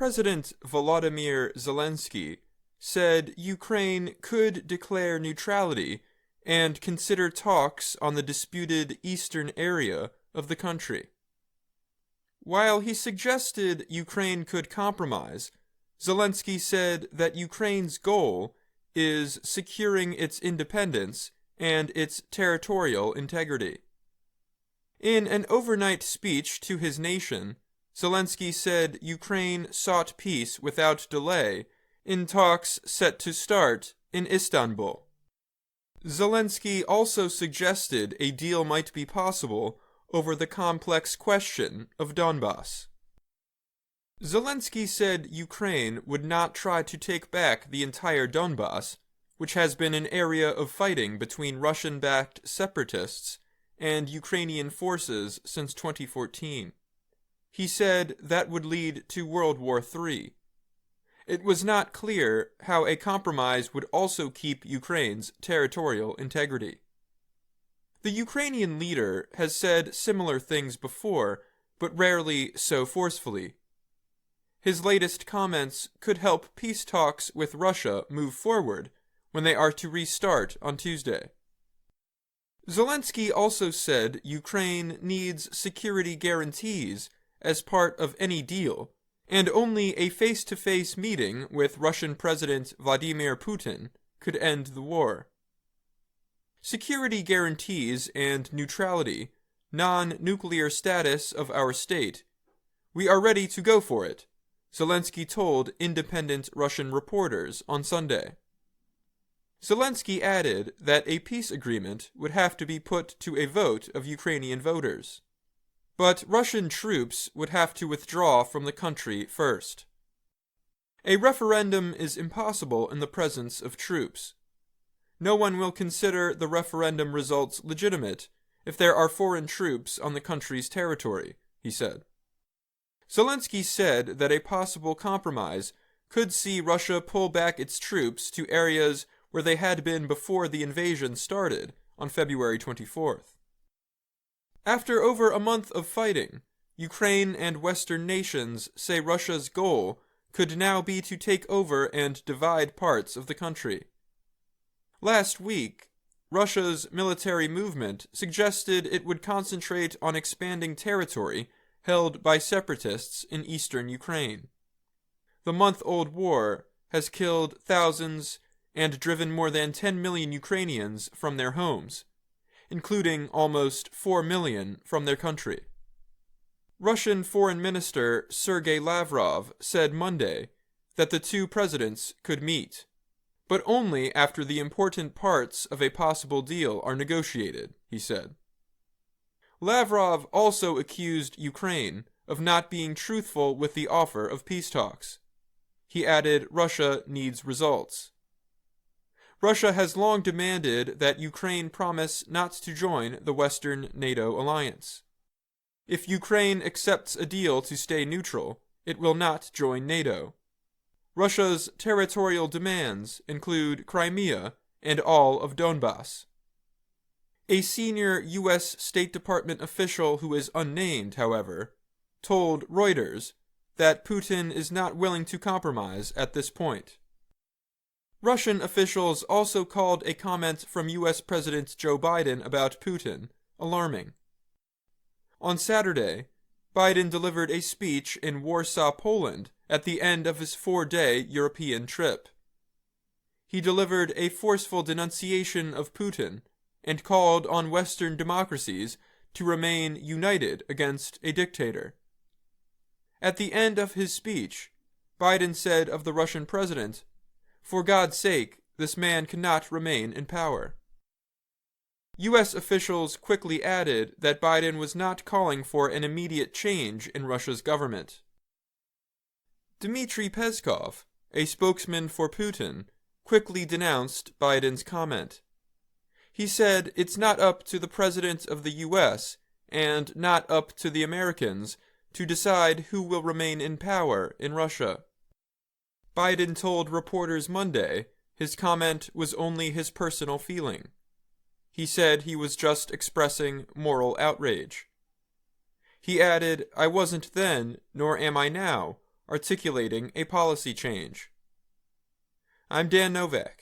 President Volodymyr Zelensky said Ukraine could declare neutrality and consider talks on the disputed eastern area of the country. While he suggested Ukraine could compromise, Zelensky said that Ukraine's goal is securing its independence and its territorial integrity. In an overnight speech to his nation, Zelensky said Ukraine sought peace without delay in talks set to start in Istanbul. Zelensky also suggested a deal might be possible over the complex question of Donbas. Zelensky said Ukraine would not try to take back the entire Donbas, which has been an area of fighting between Russian-backed separatists and Ukrainian forces since 2014. He said that would lead to World War III. It was not clear how a compromise would also keep Ukraine's territorial integrity. The Ukrainian leader has said similar things before, but rarely so forcefully. His latest comments could help peace talks with Russia move forward when they are to restart on Tuesday. Zelensky also said Ukraine needs security guarantees as part of any deal, and only a face-to-face meeting with Russian President Vladimir Putin could end the war. Security guarantees and neutrality, non-nuclear status of our state. We are ready to go for it, Zelensky told independent Russian reporters on Sunday. Zelensky added that a peace agreement would have to be put to a vote of Ukrainian voters. But Russian troops would have to withdraw from the country first. A referendum is impossible in the presence of troops. No one will consider the referendum results legitimate if there are foreign troops on the country's territory, he said. Zelensky said that a possible compromise could see Russia pull back its troops to areas where they had been before the invasion started on February 24th. After over a month of fighting, Ukraine and Western nations say Russia's goal could now be to take over and divide parts of the country. Last week, Russia's military movement suggested it would concentrate on expanding territory held by separatists in eastern Ukraine. The month-old war has killed thousands and driven more than 10 million Ukrainians from their homes, including almost 4 million from their country. Russian Foreign Minister Sergei Lavrov said Monday that the two presidents could meet, but only after the important parts of a possible deal are negotiated, he said. Lavrov also accused Ukraine of not being truthful with the offer of peace talks. He added Russia needs results. Russia has long demanded that Ukraine promise not to join the Western NATO alliance. If Ukraine accepts a deal to stay neutral, it will not join NATO. Russia's territorial demands include Crimea and all of Donbas. A senior U.S. State Department official who is unnamed, however, told Reuters that Putin is not willing to compromise at this point. Russian officials also called a comment from U.S. President Joe Biden about Putin alarming. On Saturday, Biden delivered a speech in Warsaw, Poland, at the end of his 4-day European trip. He delivered a forceful denunciation of Putin and called on Western democracies to remain united against a dictator. At the end of his speech, Biden said of the Russian president, "For God's sake, this man cannot remain in power." U.S. officials quickly added that Biden was not calling for an immediate change in Russia's government. Dmitry Peskov, a spokesman for Putin, quickly denounced Biden's comment. He said it's not up to the President of the U.S. and not up to the Americans to decide who will remain in power in Russia. Biden told reporters Monday his comment was only his personal feeling. He said he was just expressing moral outrage. He added, "I wasn't then, nor am I now, articulating a policy change. I'm Dan Novak.